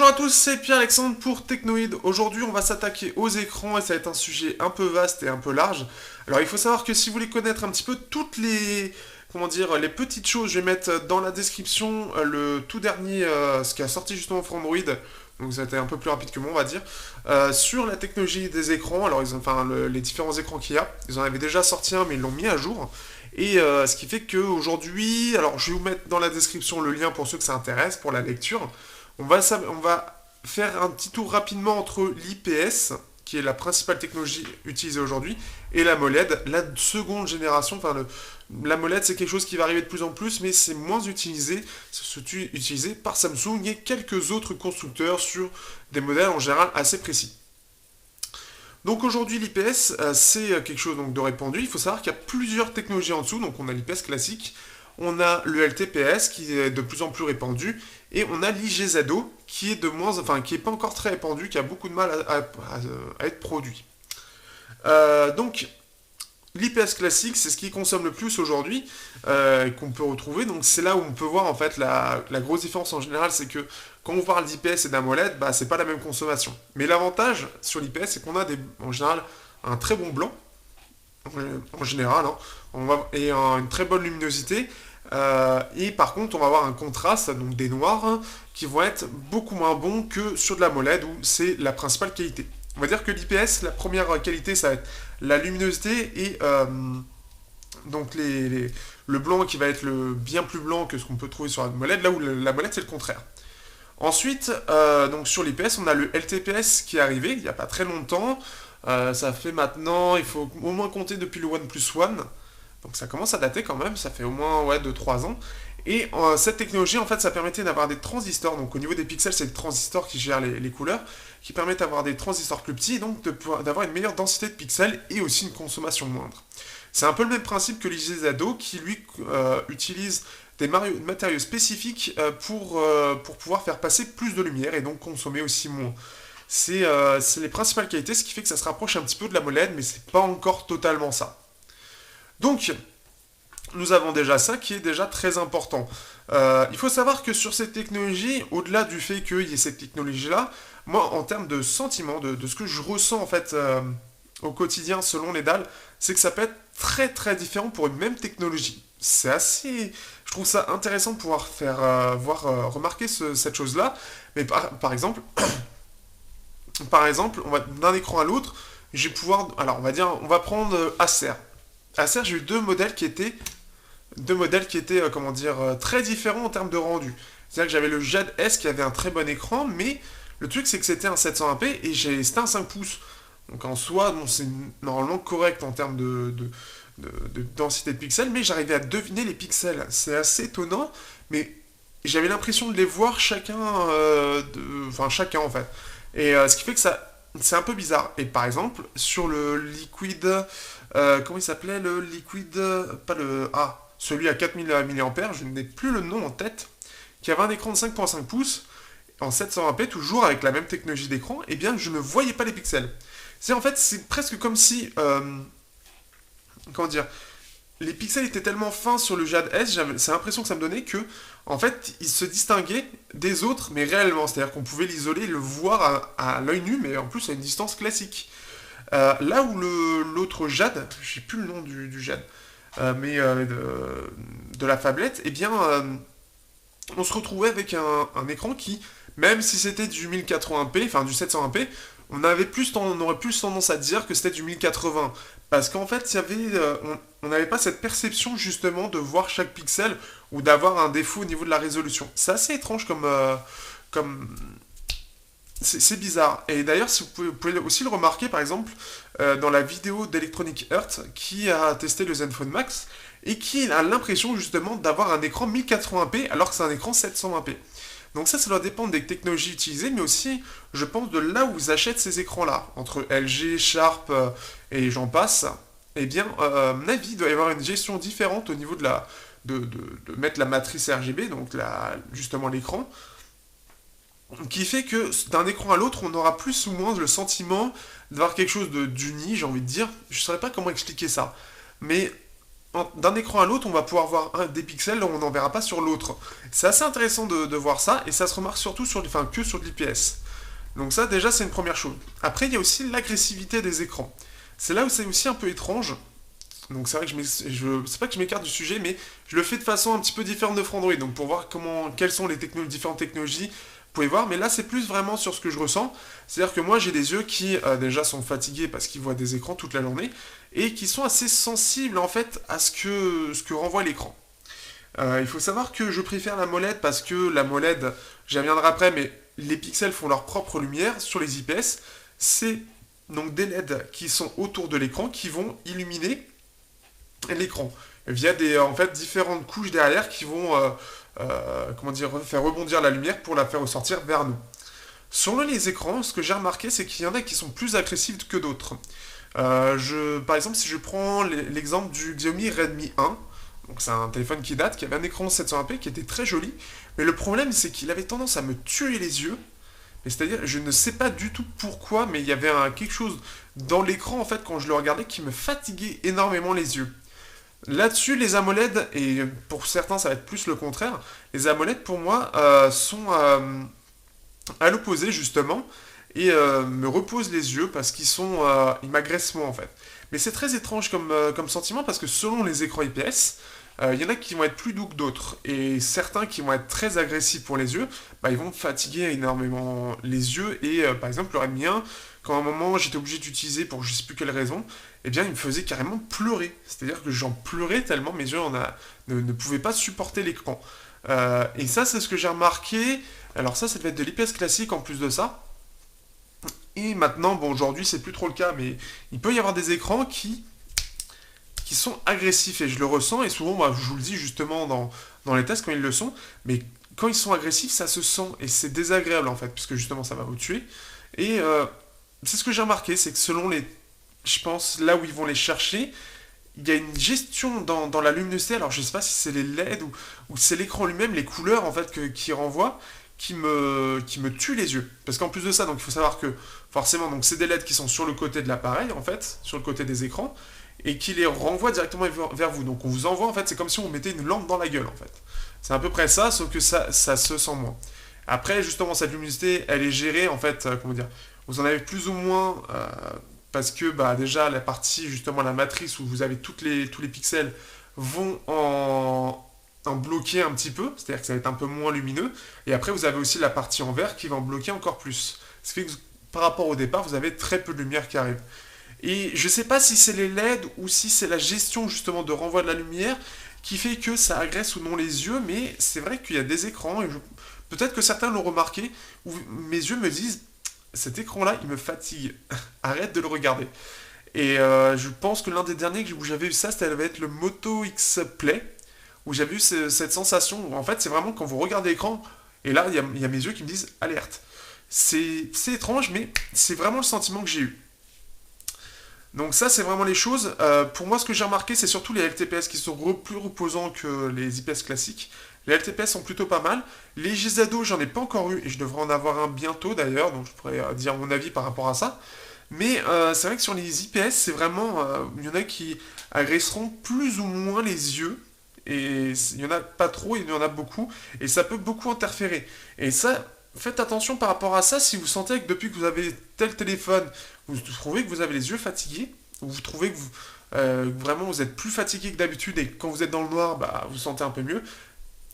Bonjour à tous, c'est Pierre-Alexandre pour Technoïd. Aujourd'hui, on va s'attaquer aux écrans et ça va être un sujet un peu vaste et un peu large. Alors, il faut savoir que si vous voulez connaître un petit peu toutes les, comment dire, les petites choses, je vais mettre dans la description le tout dernier, ce qui a sorti justement pour Android. Donc, ça a été un peu plus rapide que moi, on va dire. Sur la technologie des écrans, alors, les différents écrans qu'il y a, ils en avaient déjà sorti un, mais ils l'ont mis à jour. Et ce qui fait qu'aujourd'hui, alors je vais vous mettre dans la description le lien pour ceux que ça intéresse, pour la lecture. On va faire un petit tour rapidement entre l'IPS, qui est la principale technologie utilisée aujourd'hui, et la MOLED, la seconde génération. La MOLED, c'est quelque chose qui va arriver de plus en plus, mais c'est moins utilisé. C'est utilisé par Samsung et quelques autres constructeurs sur des modèles en général assez précis. Donc aujourd'hui, l'IPS, c'est quelque chose donc, de répandu. Il faut savoir qu'il y a plusieurs technologies en dessous. Donc on a l'IPS classique, on a le LTPS qui est de plus en plus répandu, et on a l'IGZO qui est qui est pas encore très répandu, qui a beaucoup de mal à être produit. Donc l'IPS classique, c'est ce qui consomme le plus aujourd'hui, qu'on peut retrouver. Donc c'est là où on peut voir en fait la grosse différence en général, c'est que quand on parle d'IPS et d'AMOLED, bah, c'est pas la même consommation. Mais l'avantage sur l'IPS, c'est qu'on a en général un très bon blanc, en général, hein, et une très bonne luminosité. Et par contre, on va avoir un contraste, donc des noirs, hein, qui vont être beaucoup moins bons que sur de la MOLED, où c'est la principale qualité. On va dire que l'IPS, la première qualité, ça va être la luminosité et donc le blanc qui va être bien plus blanc que ce qu'on peut trouver sur la MOLED, là où la MOLED c'est le contraire. Ensuite, donc sur l'IPS, on a le LTPS qui est arrivé il n'y a pas très longtemps. Ça fait maintenant, il faut au moins compter depuis le OnePlus One. Donc ça commence à dater quand même, ça fait au moins ouais, 2-3 ans. Et cette technologie, en fait, ça permettait d'avoir des transistors. Donc au niveau des pixels, c'est le transistor qui gère les couleurs, qui permettent d'avoir des transistors plus petits et donc d'avoir une meilleure densité de pixels et aussi une consommation moindre. C'est un peu le même principe que l'IGZO qui lui utilise des matériaux spécifiques pour pouvoir faire passer plus de lumière et donc consommer aussi moins. C'est les principales qualités, ce qui fait que ça se rapproche un petit peu de la MOLED, mais c'est pas encore totalement ça. Donc, nous avons déjà ça qui est déjà très important. Il faut savoir que sur cette technologie, au-delà du fait qu'il y ait cette technologie-là, moi, en termes de sentiment, de ce que je ressens en fait au quotidien selon les dalles, c'est que ça peut être très très différent pour une même technologie. C'est assez, je trouve ça intéressant de pouvoir faire remarquer cette chose-là. Mais par exemple, on va d'un écran à l'autre, je vais pouvoir, alors on va prendre Acer. Acer, j'ai eu deux modèles qui étaient comment dire, très différents en termes de rendu. C'est-à-dire que j'avais le Jade S qui avait un très bon écran, mais le truc c'est que c'était un 720p et c'était un 5 pouces. Donc en soi, bon, c'est normalement correct en termes de densité de pixels, mais j'arrivais à deviner les pixels. C'est assez étonnant, mais j'avais l'impression de les voir chacun, enfin chacun en fait. Et ce qui fait que c'est un peu bizarre. Et par exemple, sur le Liquid, comment il s'appelait le Liquid, pas le, celui à 4000 mAh, je n'ai plus le nom en tête, qui avait un écran de 5.5 pouces, en 720p, toujours avec la même technologie d'écran, et bien je ne voyais pas les pixels. C'est en fait, c'est presque comme si, comment dire, les pixels étaient tellement fins sur le Jade S, c'est l'impression que ça me donnait que, en fait, il se distinguait des autres, mais réellement. C'est-à-dire qu'on pouvait l'isoler, le voir à l'œil nu, mais en plus à une distance classique. Là où l'autre Jade, je sais plus le nom du Jade, mais de la phablette, eh bien, on se retrouvait avec un écran qui, même si c'était du 1080p, enfin du 720p, on aurait plus tendance à dire que c'était du 1080. Parce qu'en fait, on n'avait pas cette perception justement de voir chaque pixel ou d'avoir un défaut au niveau de la résolution. C'est assez étrange comme c'est bizarre. Et d'ailleurs, si vous pouvez aussi le remarquer, par exemple, dans la vidéo d'Electronic Arts qui a testé le Zenfone Max et qui a l'impression justement d'avoir un écran 1080p alors que c'est un écran 720p. Donc ça doit dépendre des technologies utilisées, mais aussi, je pense, de là où ils achètent ces écrans-là. Entre LG, Sharp et j'en passe, eh bien, à mon avis, il doit y avoir une gestion différente au niveau de mettre la matrice RGB, donc justement l'écran, qui fait que d'un écran à l'autre, on aura plus ou moins le sentiment d'avoir quelque chose d'uni, j'ai envie de dire. Je ne saurais pas comment expliquer ça. Mais d'un écran à l'autre, on va pouvoir voir des pixels là où on n'en verra pas sur l'autre. C'est assez intéressant de voir ça, et ça se remarque surtout enfin, que sur de l'IPS. Donc ça, déjà, c'est une première chose. Après, il y a aussi l'agressivité des écrans. C'est là où c'est aussi un peu étrange. Donc c'est vrai que c'est pas que je m'écarte du sujet, mais je le fais de façon un petit peu différente de Frandroid. Donc pour voir quelles sont les différentes technologies, vous pouvez voir. Mais là, c'est plus vraiment sur ce que je ressens. C'est-à-dire que moi, j'ai des yeux qui déjà sont fatigués parce qu'ils voient des écrans toute la journée et qui sont assez sensibles en fait à ce que renvoie l'écran. Il faut savoir que je préfère la MOLED parce que la MOLED, j'y reviendrai après, mais les pixels font leur propre lumière sur les IPS. C'est donc des LED qui sont autour de l'écran qui vont illuminer l'écran via en fait différentes couches derrière qui vont comment dire, faire rebondir la lumière pour la faire ressortir vers nous. Sur les écrans, ce que j'ai remarqué, c'est qu'il y en a qui sont plus agressifs que d'autres. Par exemple, si je prends l'exemple du Xiaomi Redmi 1, donc c'est un téléphone qui date, qui avait un écran 720p qui était très joli, mais le problème c'est qu'il avait tendance à me tuer les yeux. Et c'est-à-dire, je ne sais pas du tout pourquoi, mais il y avait quelque chose dans l'écran en fait quand je le regardais qui me fatiguait énormément les yeux. Là-dessus, les AMOLED, et pour certains ça va être plus le contraire, les AMOLED pour moi sont à l'opposé justement et me reposent les yeux parce ils m'agressent moins en fait. Mais c'est très étrange comme sentiment parce que selon les écrans IPS, il y en a qui vont être plus doux que d'autres et certains qui vont être très agressifs pour les yeux, bah, ils vont fatiguer énormément les yeux et par exemple le Redmi 1, quand à un moment j'étais obligé d'utiliser pour je sais plus quelle raison, eh bien il me faisait carrément pleurer. C'est-à-dire que j'en pleurais tellement mes yeux ne pouvaient pas supporter l'écran. Et ça c'est ce que j'ai remarqué. Alors ça devait être de l'IPS classique en plus de ça. Et maintenant, bon, aujourd'hui, c'est plus trop le cas, mais il peut y avoir des écrans qui sont agressifs, et je le ressens, et souvent, moi, je vous le dis justement dans les tests quand ils le sont, mais quand ils sont agressifs, ça se sent, et c'est désagréable en fait, puisque justement, ça va vous tuer. Et c'est ce que j'ai remarqué, c'est que je pense, là où ils vont les chercher, il y a une gestion dans la luminosité, alors je sais pas si c'est les LED ou c'est l'écran lui-même, les couleurs en fait qui renvoient, qui me tue les yeux. Parce qu'en plus de ça, donc il faut savoir que forcément, donc c'est des LED qui sont sur le côté de l'appareil en fait, sur le côté des écrans, et qui les renvoient directement vers vous. Donc on vous envoie en fait, c'est comme si on mettait une lampe dans la gueule en fait. C'est à peu près ça, sauf que ça se sent moins. Après, justement, cette luminosité, elle est gérée en fait, comment dire, vous en avez plus ou moins parce que bah, déjà la partie, justement la matrice où vous avez tous les pixels vont en bloquer un petit peu, c'est-à-dire que ça va être un peu moins lumineux, et après vous avez aussi la partie en vert qui va en bloquer encore plus. Ce qui fait que par rapport au départ, vous avez très peu de lumière qui arrive. Et je sais pas si c'est les LED ou si c'est la gestion justement de renvoi de la lumière qui fait que ça agresse ou non les yeux, mais c'est vrai qu'il y a des écrans, et peut-être que certains l'ont remarqué, où mes yeux me disent, cet écran-là, il me fatigue, arrête de le regarder. Et je pense que l'un des derniers où j'avais eu ça, ça devait être le Moto X Play, où j'avais eu cette sensation, où en fait c'est vraiment quand vous regardez l'écran, et là il y a mes yeux qui me disent alerte. C'est étrange, mais c'est vraiment le sentiment que j'ai eu. Donc ça c'est vraiment les choses. Pour moi ce que j'ai remarqué c'est surtout les LTPS qui sont plus reposants que les IPS classiques. Les LTPS sont plutôt pas mal. Les GZO j'en ai pas encore eu et je devrais en avoir un bientôt d'ailleurs, donc je pourrais dire mon avis par rapport à ça. Mais c'est vrai que sur les IPS c'est vraiment... il y en a qui agresseront plus ou moins les yeux. Et il n'y en a pas trop, il y en a beaucoup. Et ça peut beaucoup interférer. Et ça, faites attention par rapport à ça si vous sentez que depuis que vous avez tel téléphone, vous trouvez que vous avez les yeux fatigués, ou vous trouvez que vraiment vous êtes plus fatigué que d'habitude et quand vous êtes dans le noir, bah, vous sentez un peu mieux.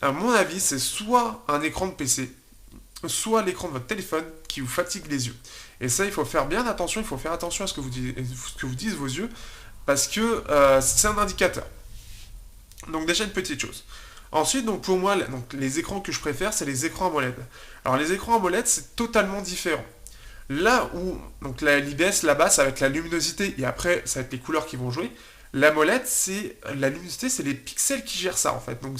À mon avis, c'est soit un écran de PC, soit l'écran de votre téléphone qui vous fatigue les yeux. Et ça, il faut faire bien attention, il faut faire attention à ce que vous disent vos yeux, parce que c'est un indicateur. Donc déjà une petite chose. Ensuite, donc pour moi, donc, les écrans que je préfère, c'est les écrans AMOLED. Alors les écrans AMOLED, c'est totalement différent. Là où, donc l'IBS là-bas, ça va être la luminosité, et après, ça va être les couleurs qui vont jouer. L'AMOLED, c'est la luminosité, c'est les pixels qui gèrent ça en fait. Donc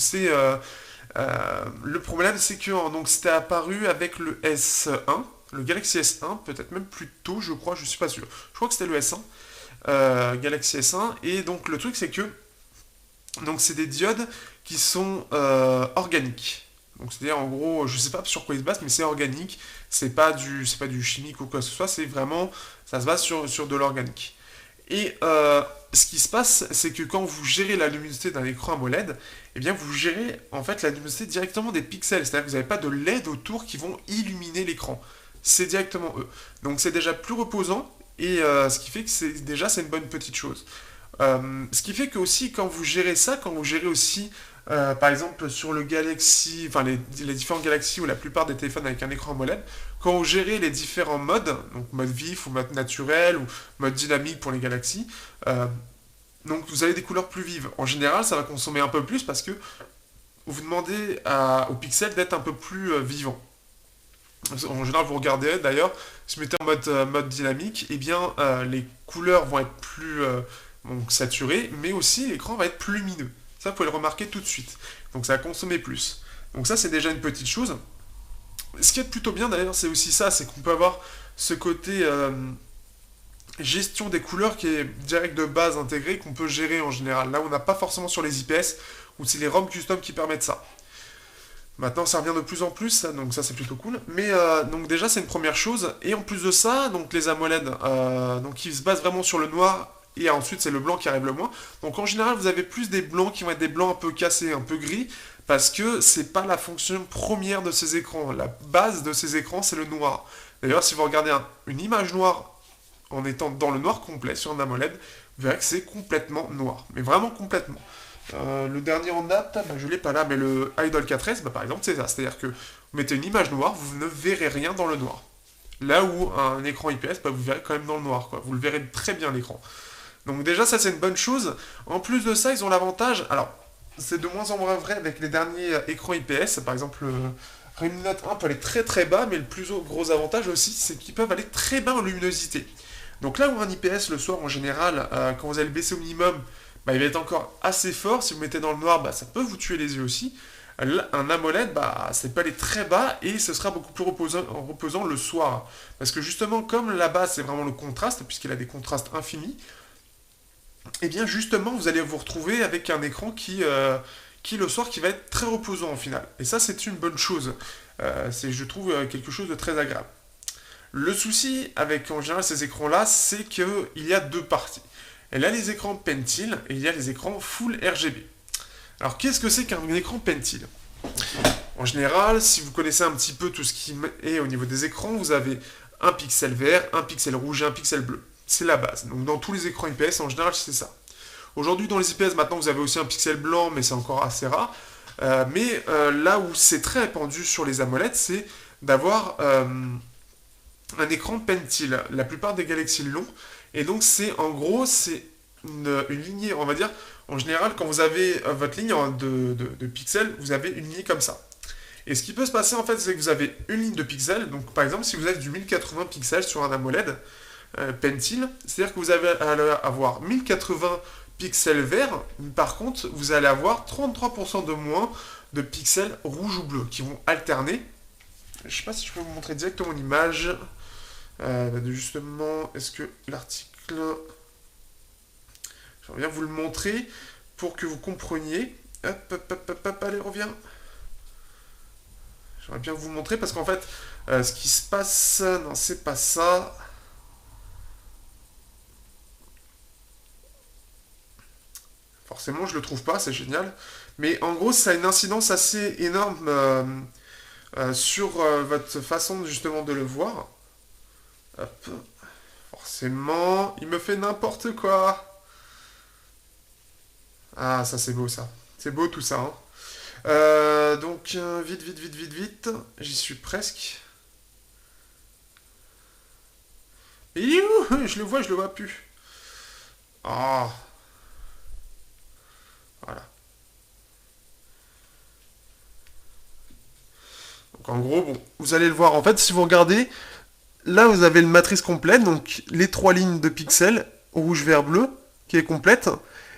le problème, c'est que donc c'était apparu avec le S1, le Galaxy S1, peut-être même plus tôt, je crois, je suis pas sûr. Je crois que c'était le S1, Galaxy S1, et donc le truc, c'est que donc c'est des diodes qui sont organiques. Donc c'est-à-dire en gros, je sais pas sur quoi ils se basent, mais c'est organique. C'est pas du chimique ou quoi que ce soit. C'est vraiment, ça se base sur de l'organique. Et ce qui se passe, c'est que quand vous gérez la luminosité d'un écran AMOLED, eh bien vous gérez en fait la luminosité directement des pixels, c'est-à-dire que vous n'avez pas de LED autour qui vont illuminer l'écran. C'est directement eux. Donc c'est déjà plus reposant, et ce qui fait que c'est une bonne petite chose. Ce qui fait que aussi quand vous gérez ça, quand vous gérez aussi par exemple sur le Galaxy, enfin les différents Galaxy ou la plupart des téléphones avec un écran AMOLED, quand vous gérez les différents modes, donc mode vif ou mode naturel ou mode dynamique pour les Galaxy, euh, donc vous avez des couleurs plus vives. En général, ça va consommer un peu plus parce que vous demandez aux pixels d'être un peu plus vivants. En général, vous regardez d'ailleurs, si vous mettez en mode dynamique, eh bien les couleurs vont être plus donc, saturées, mais aussi l'écran va être plus lumineux. Ça, vous pouvez le remarquer tout de suite. Donc ça va consommer plus. Donc ça, c'est déjà une petite chose. Ce qui est plutôt bien d'ailleurs, c'est aussi ça, c'est qu'on peut avoir ce côté gestion des couleurs qui est direct de base intégré, qu'on peut gérer en général. Là, on n'a pas forcément sur les IPS, ou c'est les ROM custom qui permettent ça. Maintenant, ça revient de plus en plus, donc ça c'est plutôt cool. Mais donc déjà, c'est une première chose. Et en plus de ça, donc les AMOLED, donc ils se basent vraiment sur le noir. Et ensuite, c'est le blanc qui arrive le moins. Donc en général, vous avez plus des blancs qui vont être des blancs un peu cassés, un peu gris, parce que c'est pas la fonction première de ces écrans. La base de ces écrans, c'est le noir. D'ailleurs, si vous regardez une image noire en étant dans le noir complet sur un AMOLED, vous verrez que c'est complètement noir. Mais vraiment complètement. Le dernier en date, je l'ai pas là, mais le Idol 4S, par exemple, c'est ça. C'est-à-dire que vous mettez une image noire, vous ne verrez rien dans le noir. Là où un écran IPS, vous verrez quand même dans le noir, quoi. Vous le verrez très bien l'écran. Donc déjà, ça c'est une bonne chose. En plus de ça, ils ont l'avantage, alors c'est de moins en moins vrai avec les derniers écrans IPS, par exemple le Redmi Note 1 peut aller très très bas, mais le plus gros avantage aussi, c'est qu'ils peuvent aller très bas en luminosité. Donc là où un IPS le soir en général, quand vous allez le baisser au minimum, il va être encore assez fort. Si vous mettez dans le noir, ça peut vous tuer les yeux aussi. Là, un AMOLED, ça peut aller très bas et ce sera beaucoup plus reposant le soir. Parce que justement, comme la base c'est vraiment le contraste, puisqu'il a des contrastes infinis, et bien justement vous allez vous retrouver avec un écran qui le soir qui va être très reposant au final. Et ça c'est une bonne chose. C'est je trouve quelque chose de très agréable. Le souci avec en général ces écrans là, c'est qu'il y a deux parties. Il y a les écrans Pentil et il y a les écrans Full RGB. Alors qu'est-ce que c'est qu'un écran Pentil? En général, si vous connaissez un petit peu tout ce qui est au niveau des écrans, vous avez un pixel vert, un pixel rouge et un pixel bleu. C'est la base. Donc dans tous les écrans IPS, en général, c'est ça. Aujourd'hui, dans les IPS, maintenant, vous avez aussi un pixel blanc, mais c'est encore assez rare. Là où c'est très répandu sur les AMOLED, c'est d'avoir un écran Pentil. La plupart des Galaxy l'ont. Et donc, en gros, c'est une lignée, on va dire. En général, quand vous avez votre ligne de pixels, vous avez une ligne comme ça. Et ce qui peut se passer, en fait, c'est que vous avez une ligne de pixels. Donc, par exemple, si vous avez du 1080 pixels sur un AMOLED, Pentil, c'est-à-dire que vous allez avoir 1080 pixels verts, mais par contre, vous allez avoir 33% de moins de pixels rouges ou bleus qui vont alterner. Je ne sais pas si je peux vous montrer directement l'image. Justement, est-ce que l'article... J'aimerais bien vous le montrer pour que vous compreniez. Hop, allez, reviens. J'aimerais bien vous montrer parce qu'en fait, ce qui se passe... Non, c'est pas ça. Forcément, je le trouve pas, c'est génial. Mais en gros, ça a une incidence assez énorme sur votre façon justement de le voir. Hop. Forcément, il me fait n'importe quoi. Ah, ça c'est beau ça. C'est beau tout ça. Hein. Donc, vite. J'y suis presque. Et il est où? Je le vois plus. Ah, voilà. Donc en gros, bon, vous allez le voir. En fait, si vous regardez, là vous avez une matrice complète, donc les trois lignes de pixels, rouge, vert, bleu, qui est complète.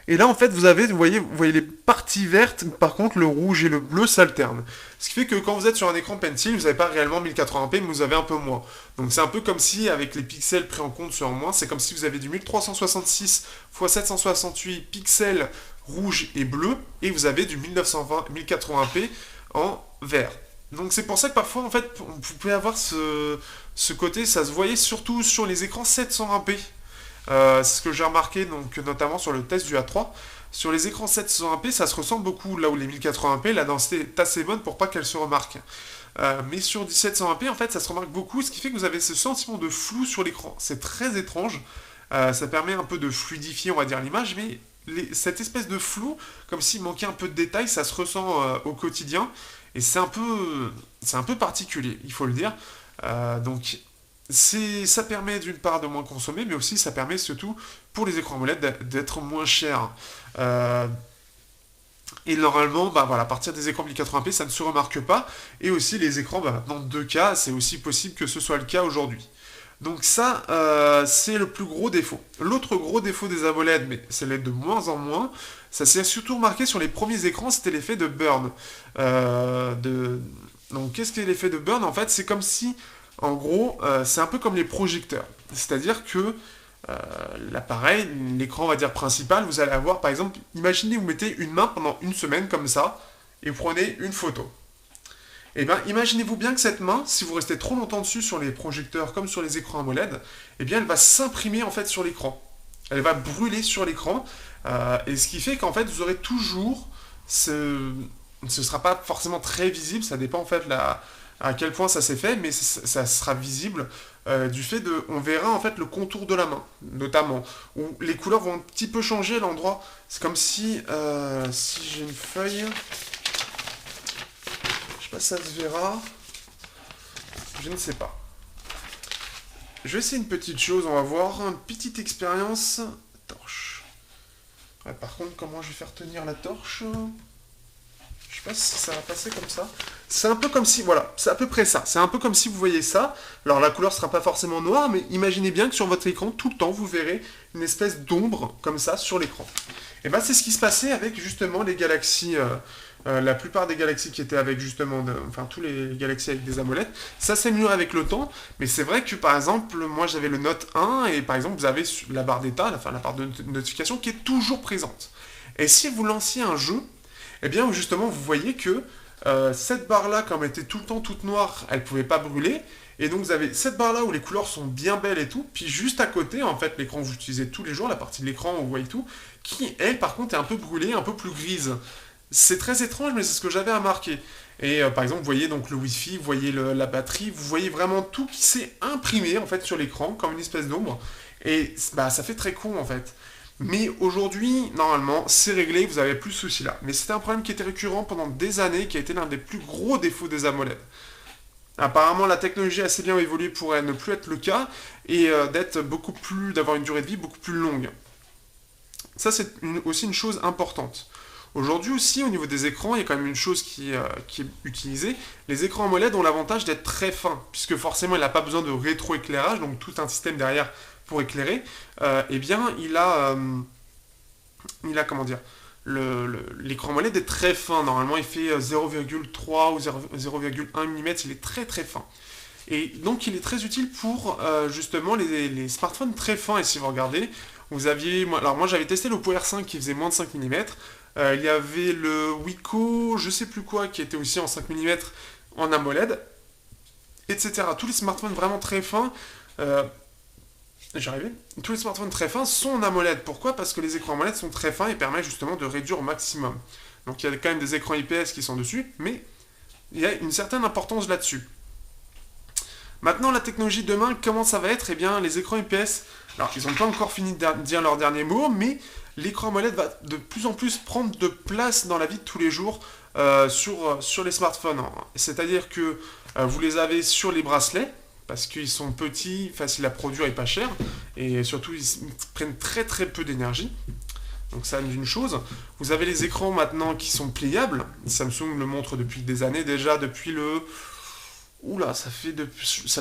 Et là, en fait, vous voyez les parties vertes, par contre, le rouge et le bleu s'alternent. Ce qui fait que quand vous êtes sur un écran Pentil, vous n'avez pas réellement 1080p, mais vous avez un peu moins. Donc c'est un peu comme si, avec les pixels pris en compte sur moins, c'est comme si vous avez du 1366 x 768 pixels rouge et bleu, et vous avez du 1920, 1080p en vert. Donc c'est pour ça que parfois, en fait, vous pouvez avoir ce côté, ça se voyait surtout sur les écrans 720p. C'est ce que j'ai remarqué, donc, notamment sur le test du A3. Sur les écrans 720p, ça se ressent beaucoup, là où les 1080p, la densité est assez bonne pour pas qu'elle se remarque. Mais sur 1720p, en fait, ça se remarque beaucoup, ce qui fait que vous avez ce sentiment de flou sur l'écran. C'est très étrange. Ça permet un peu de fluidifier, on va dire, l'image, mais cette espèce de flou, comme s'il manquait un peu de détails, ça se ressent au quotidien. Et c'est un peu particulier, il faut le dire. Donc, ça permet d'une part de moins consommer, mais aussi ça permet surtout pour les écrans AMOLED d'être moins chers. Euh, et normalement, bah voilà, à partir des écrans 1080p, ça ne se remarque pas. Et aussi les écrans, bah, maintenant 2K, c'est aussi possible que ce soit le cas aujourd'hui. Donc ça, c'est le plus gros défaut. L'autre gros défaut des AMOLED, mais c'est l'est de moins en moins, ça s'est surtout remarqué sur les premiers écrans, c'était l'effet de burn. Euh, de... Donc qu'est-ce qu'est l'effet de burn? En fait, c'est comme si, en gros, c'est un peu comme les projecteurs. C'est-à-dire que euh, l'appareil, l'écran, on va dire, principal, vous allez avoir, par exemple, imaginez vous mettez une main pendant une semaine comme ça, et vous prenez une photo. Eh bien, imaginez-vous bien que cette main, si vous restez trop longtemps dessus sur les projecteurs comme sur les écrans AMOLED, eh bien, elle va s'imprimer en fait sur l'écran. Elle va brûler sur l'écran, et ce qui fait qu'en fait, vous aurez toujours ce sera pas forcément très visible, ça dépend en fait à quel point ça s'est fait, mais ça sera visible du fait de, on verra en fait le contour de la main, notamment, où les couleurs vont un petit peu changer à l'endroit. C'est comme si j'ai une feuille, je sais pas si ça se verra, je ne sais pas. Je vais essayer une petite chose, on va voir, une petite expérience. Torche. Ouais, par contre, comment je vais faire tenir la torche? Je sais pas si ça va passer comme ça. C'est un peu comme si, voilà, c'est à peu près ça. C'est un peu comme si vous voyez ça. Alors la couleur sera pas forcément noire, mais imaginez bien que sur votre écran, tout le temps, vous verrez une espèce d'ombre comme ça sur l'écran. Et ben c'est ce qui se passait avec justement les galaxies, la plupart des galaxies qui étaient avec justement, enfin tous les galaxies avec des AMOLED. Ça s'améliore avec le temps, mais c'est vrai que par exemple, moi j'avais le Note 1 et par exemple vous avez la barre d'état, enfin la barre de notification qui est toujours présente. Et si vous lanciez un jeu, eh bien justement vous voyez que cette barre-là, comme elle était tout le temps toute noire, elle ne pouvait pas brûler. Et donc vous avez cette barre-là où les couleurs sont bien belles et tout, puis juste à côté, en fait, l'écran que vous utilisez tous les jours, la partie de l'écran où vous voyez tout, qui, elle, par contre, est un peu brûlée, un peu plus grise. C'est très étrange, mais c'est ce que j'avais remarqué. Et par exemple, vous voyez donc le Wi-Fi, vous voyez la batterie, vous voyez vraiment tout qui s'est imprimé, en fait, sur l'écran, comme une espèce d'ombre. Et bah, ça fait très con, en fait. Mais aujourd'hui, normalement, c'est réglé, vous n'avez plus ce souci-là. Mais c'était un problème qui était récurrent pendant des années, qui a été l'un des plus gros défauts des AMOLED. Apparemment, la technologie a assez bien évolué pour ne plus être le cas et d'avoir une durée de vie beaucoup plus longue. Ça, c'est aussi une chose importante. Aujourd'hui aussi, au niveau des écrans, il y a quand même une chose qui est utilisée. Les écrans AMOLED ont l'avantage d'être très fins, puisque forcément, il n'a pas besoin de rétroéclairage, donc tout un système derrière pour éclairer. Eh bien, il a comment dire, l'écran AMOLED est très fin. Normalement, il fait 0,3 ou 0,1 mm. Il est très très fin. Et donc, il est très utile pour justement les smartphones très fins. Et si vous regardez, alors moi j'avais testé l'Oppo R5 qui faisait moins de 5 mm. Il y avait le Wiko, je sais plus quoi, qui était aussi en 5 mm en AMOLED, etc. Tous les smartphones vraiment très fins. euh, J'arrivais. Tous les smartphones très fins sont en AMOLED. Pourquoi? Parce que les écrans AMOLED sont très fins et permettent justement de réduire au maximum. Donc il y a quand même des écrans IPS qui sont dessus, mais il y a une certaine importance là-dessus. Maintenant, la technologie de demain, comment ça va être? Eh bien, les écrans IPS, alors ils n'ont pas encore fini de dire leur dernier mot, mais l'écran AMOLED va de plus en plus prendre de place dans la vie de tous les jours sur les smartphones. C'est-à-dire que vous les avez sur les bracelets, parce qu'ils sont petits, faciles à produire et pas chers, et surtout ils prennent très très peu d'énergie. Donc ça d'une chose. Vous avez les écrans maintenant qui sont pliables. Samsung le montre depuis des années déjà, depuis le... Oula, ça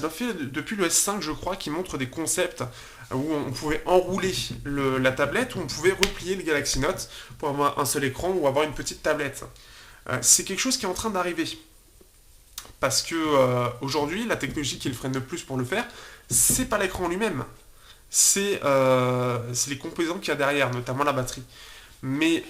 doit faire depuis le S5 je crois, qui montre des concepts où on pouvait enrouler la tablette, où on pouvait replier le Galaxy Note pour avoir un seul écran ou avoir une petite tablette. C'est quelque chose qui est en train d'arriver. Parce que aujourd'hui, la technologie qui le freine le plus pour le faire, c'est pas l'écran lui-même. C'est les composants qu'il y a derrière, notamment la batterie. Mais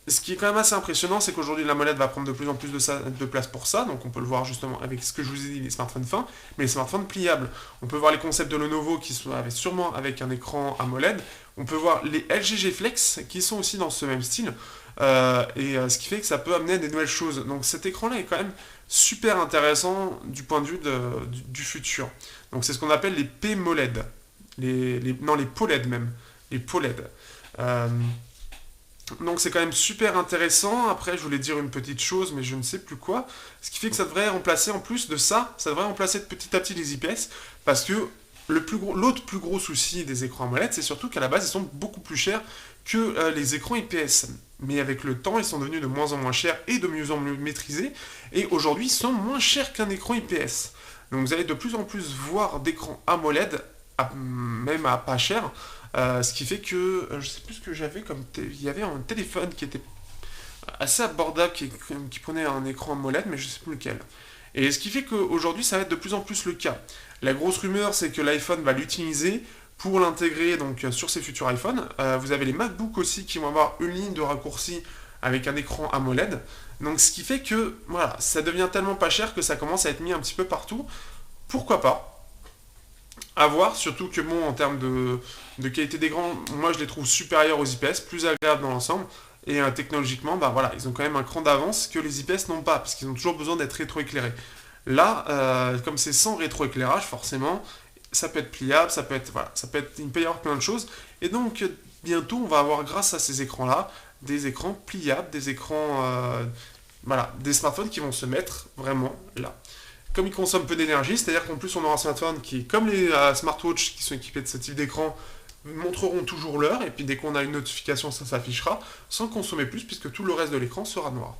Ce qui est quand même assez impressionnant, c'est qu'aujourd'hui la molette va prendre de plus en plus de place pour ça, donc on peut le voir justement avec ce que je vous ai dit, les smartphones fins, mais les smartphones pliables. On peut voir les concepts de Lenovo qui sont sûrement avec un écran AMOLED, on peut voir les LG G Flex qui sont aussi dans ce même style, ce qui fait que ça peut amener à des nouvelles choses. Donc cet écran-là est quand même super intéressant du point de vue du futur. Donc c'est ce qu'on appelle les PMOLED, non les POLED même, les POLED. Euh, donc c'est quand même super intéressant. Après, je voulais dire une petite chose, mais je ne sais plus quoi. Ce qui fait que ça devrait remplacer, en plus de ça, ça devrait remplacer petit à petit les IPS, parce que l'autre plus gros souci des écrans AMOLED, c'est surtout qu'à la base, ils sont beaucoup plus chers que les écrans IPS. Mais avec le temps, ils sont devenus de moins en moins chers et de mieux en mieux maîtrisés. Et aujourd'hui, ils sont moins chers qu'un écran IPS. Donc vous allez de plus en plus voir d'écrans AMOLED, même à pas cher. Ce qui fait que, je sais plus ce que j'avais comme... Il y avait un téléphone qui était assez abordable, qui prenait un écran AMOLED, mais je sais plus lequel. Et ce qui fait qu'aujourd'hui, ça va être de plus en plus le cas. La grosse rumeur, c'est que l'iPhone va l'utiliser pour l'intégrer donc sur ses futurs iPhones. Vous avez les MacBook aussi qui vont avoir une ligne de raccourci avec un écran AMOLED. Donc ce qui fait que voilà, ça devient tellement pas cher que ça commence à être mis un petit peu partout. Pourquoi pas? À voir, surtout que bon, en termes de qualité d'écran, moi je les trouve supérieurs aux IPS, plus agréables dans l'ensemble. Et technologiquement, bah voilà, ils ont quand même un cran d'avance que les IPS n'ont pas, parce qu'ils ont toujours besoin d'être rétroéclairés. Là, comme c'est sans rétroéclairage, forcément, ça peut être pliable, ça peut être, voilà, il peut y avoir plein de choses. Et donc, bientôt, on va avoir, grâce à ces écrans-là, des écrans pliables, des écrans, voilà, des smartphones qui vont se mettre vraiment là. Comme ils consomment peu d'énergie, c'est-à-dire qu'en plus on aura un smartphone qui, comme les smartwatches qui sont équipés de ce type d'écran, montreront toujours l'heure, et puis dès qu'on a une notification, ça s'affichera, sans consommer plus, puisque tout le reste de l'écran sera noir.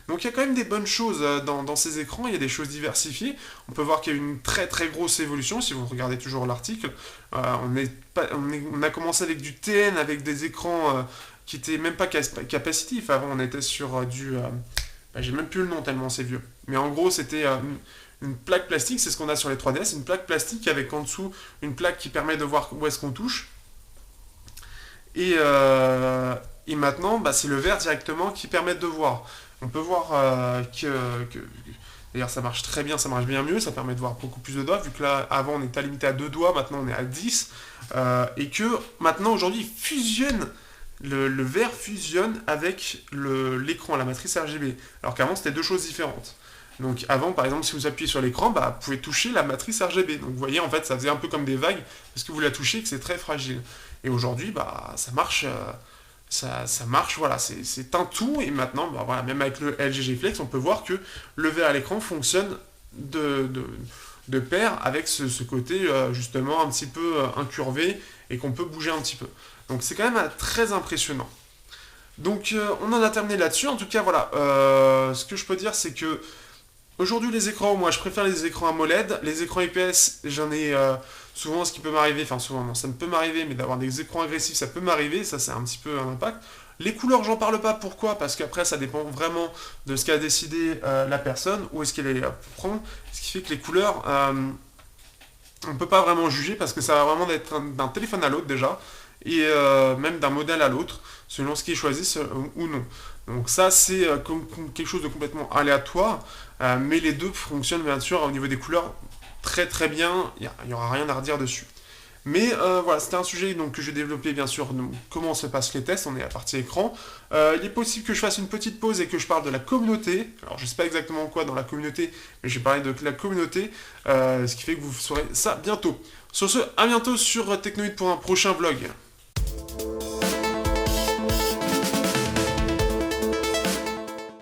Donc il y a quand même des bonnes choses dans ces écrans, il y a des choses diversifiées. On peut voir qu'il y a eu une très très grosse évolution, si vous regardez toujours l'article. On a commencé avec du TN, avec des écrans qui étaient même pas capacitifs. Avant on était sur j'ai même plus le nom tellement c'est vieux. Mais en gros c'était une plaque plastique, c'est ce qu'on a sur les 3DS, une plaque plastique avec en dessous une plaque qui permet de voir où est-ce qu'on touche. Et maintenant, bah, c'est le verre directement qui permet de voir. On peut voir d'ailleurs ça marche très bien, ça marche bien mieux, ça permet de voir beaucoup plus de doigts, vu que là, avant on était limité à 2 doigts, maintenant on est à 10, et que maintenant, aujourd'hui, il fusionne, le verre fusionne avec l'écran, la matrice RGB, alors qu'avant c'était deux choses différentes. Donc avant, par exemple, si vous appuyez sur l'écran, bah, vous pouvez toucher la matrice RGB. Donc vous voyez, en fait, ça faisait un peu comme des vagues, parce que vous la touchez et que c'est très fragile. Et aujourd'hui, bah, ça marche, ça marche, voilà, c'est un tout. Et maintenant, bah, voilà, même avec le LG G Flex, on peut voir que le verre à l'écran fonctionne de pair avec ce côté, justement, un petit peu incurvé et qu'on peut bouger un petit peu. Donc c'est quand même très impressionnant. Donc on en a terminé là-dessus. En tout cas, voilà, ce que je peux dire, c'est que aujourd'hui, les écrans, moi je préfère les écrans AMOLED. Les écrans IPS, j'en ai souvent, ce qui peut m'arriver, enfin souvent, non, ça ne peut m'arriver, mais d'avoir des écrans agressifs, ça peut m'arriver, ça c'est un petit peu un impact. Les couleurs, j'en parle pas, pourquoi? Parce qu'après, ça dépend vraiment de ce qu'a décidé la personne, où est-ce qu'elle est prendre. Ce qui fait que les couleurs, on ne peut pas vraiment juger, parce que ça va vraiment être d'un téléphone à l'autre déjà, et même d'un modèle à l'autre, selon ce qui est choisi ou non. Donc ça, c'est quelque chose de complètement aléatoire. Mais les deux fonctionnent bien sûr au niveau des couleurs très très bien, il n'y aura rien à redire dessus. Mais voilà, c'était un sujet donc, que je vais développer bien sûr, donc, comment se passent les tests, on est à la partie écran. Il est possible que je fasse une petite pause et que je parle de la communauté. Alors je ne sais pas exactement quoi dans la communauté, mais je vais parler de la communauté, ce qui fait que vous saurez ça bientôt. Sur ce, à bientôt sur Technoïd pour un prochain vlog.